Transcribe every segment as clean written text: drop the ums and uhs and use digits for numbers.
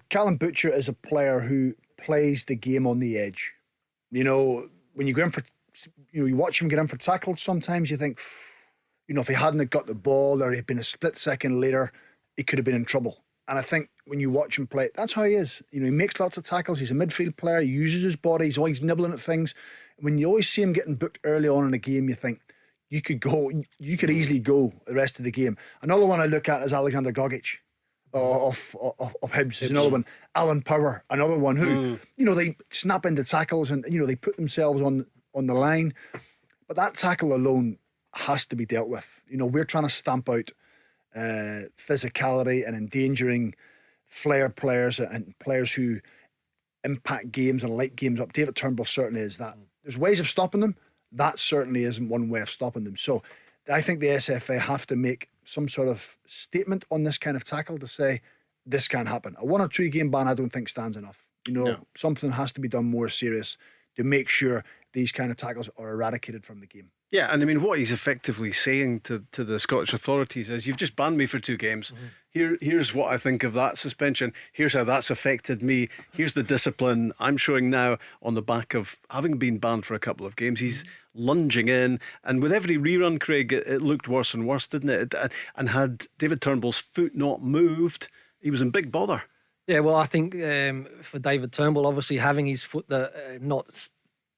Calum Butcher is a player who plays the game on the edge. You know, when you go in for, you watch him get in for tackles, sometimes you think, if he hadn't got the ball or he'd been a split second later, he could have been in trouble. And I think when you watch him play, that's how he is. He makes lots of tackles. He's a midfield player. He uses his body. He's always nibbling at things. When you always see him getting booked early on in a game, you think, you could easily go the rest of the game. Another one I look at is Alexander Gogic of Hibs. There's another one. Alan Power, another one who, they snap into tackles and, they put themselves on the line. But that tackle alone has to be dealt with. We're trying to stamp out physicality and endangering flair players and players who impact games and light games up. David Turnbull certainly is that. There's ways of stopping them. That certainly isn't one way of stopping them. So I think the SFA have to make some sort of statement on this kind of tackle to say this can't happen. A 1 or 2 game ban I don't think stands enough. Something has to be done more serious to make sure these kind of tackles are eradicated from the game. Yeah, and I mean, what he's effectively saying to the Scottish authorities is, you've just banned me for 2 games. Here's what I think of that suspension. Here's how that's affected me. Here's the discipline I'm showing now on the back of having been banned for a couple of games. He's lunging in, and with every rerun, Craig, it looked worse and worse, didn't it? And had David Turnbull's foot not moved, he was in big bother. Yeah, well, I think for David Turnbull, obviously having his foot not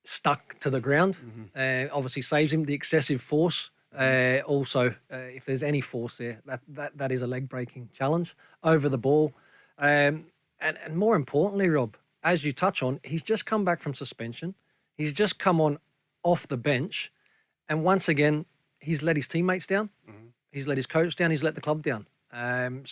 stuck to the ground obviously saves him. The excessive force also, if there's any force there, that is a leg breaking challenge over the ball. And more importantly, Rob, as you touch on, he's just come back from suspension. He's just come on off the bench, and once again he's let his teammates down. He's let his coach down. He's let the club down. But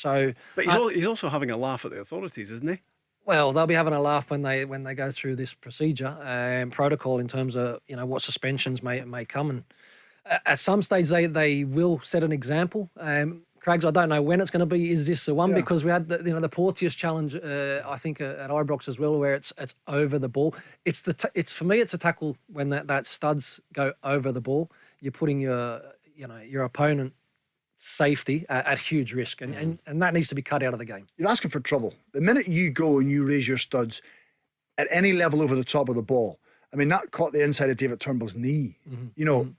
he's also having a laugh at the authorities, isn't he? Well, they'll be having a laugh when they go through this procedure protocol in terms of what suspensions may come, and at some stage they will set an example. Craigs, I don't know when it's going to be. Is this the one? Because we had the Porteous challenge, I think at Ibrox as well, where it's over the ball. It's for me, it's a tackle when that studs go over the ball. You're putting your opponent safety at huge risk, and that needs to be cut out of the game. You're asking for trouble. The minute you go and you raise your studs at any level over the top of the ball, I mean, that caught the inside of David Turnbull's knee.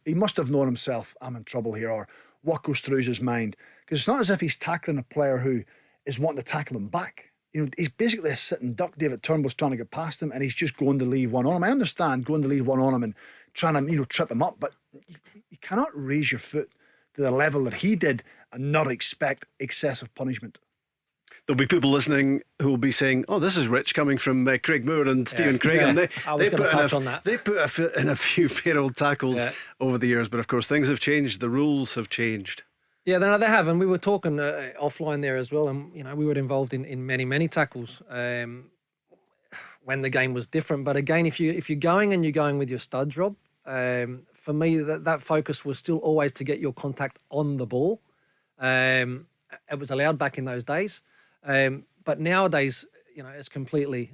He must have known himself, I'm in trouble here, or what goes through his mind. Because it's not as if he's tackling a player who is wanting to tackle him back. He's basically a sitting duck. David Turnbull's trying to get past him, and he's just going to leave one on him. I understand going to leave one on him and trying to trip him up, but you cannot raise your foot to the level that he did and not expect excessive punishment. There'll be people listening who will be saying, "Oh, this is rich coming from Craig Moore and Stephen Craig." Yeah. And I was going to touch on that. They put in a few fair old tackles over the years, but of course things have changed. The rules have changed. Yeah, they have, and we were talking offline there as well, and we were involved in many tackles when the game was different. But again, if you're going with your studs, Rob, for me that focus was still always to get your contact on the ball. It was allowed back in those days, but nowadays it's completely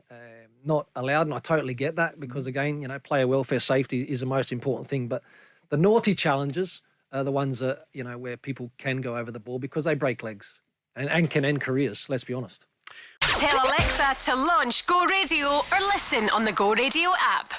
not allowed, and I totally get that because again player welfare, safety is the most important thing. But the naughty challenges are the ones that where people can go over the ball because they break legs and can end careers. Let's be honest. Tell Alexa to launch Go Radio or listen on the Go Radio app.